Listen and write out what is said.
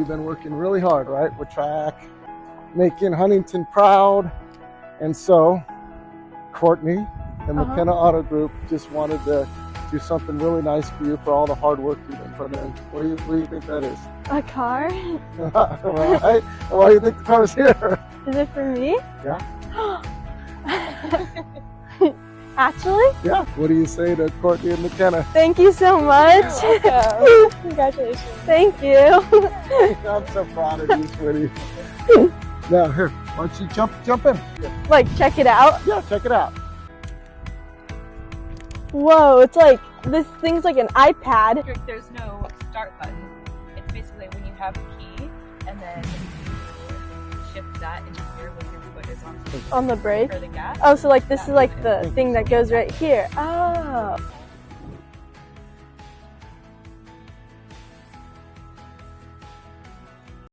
We've been working really hard, right? With track, making Huntington proud. And so Courtney and McKenna Auto Group just wanted to do something really nice for you for all the hard work you've been putting in. What do you think that is? A car? Right? Why do you think the car's here? Is it for me? Yeah. Actually? Yeah. What do you say to Courtney and McKenna? Thank you so much. Congratulations. Thank you. I'm so proud of you, sweetie. Now, here, why don't you jump in? Like, check it out? Yeah, check it out. Whoa, it's like, this thing's like an iPad. There's no start button. It's basically when you have a key and then you shift that into gear when your foot is on the brake? Or the gas. Oh, so like this is like the thing that goes right here. Oh.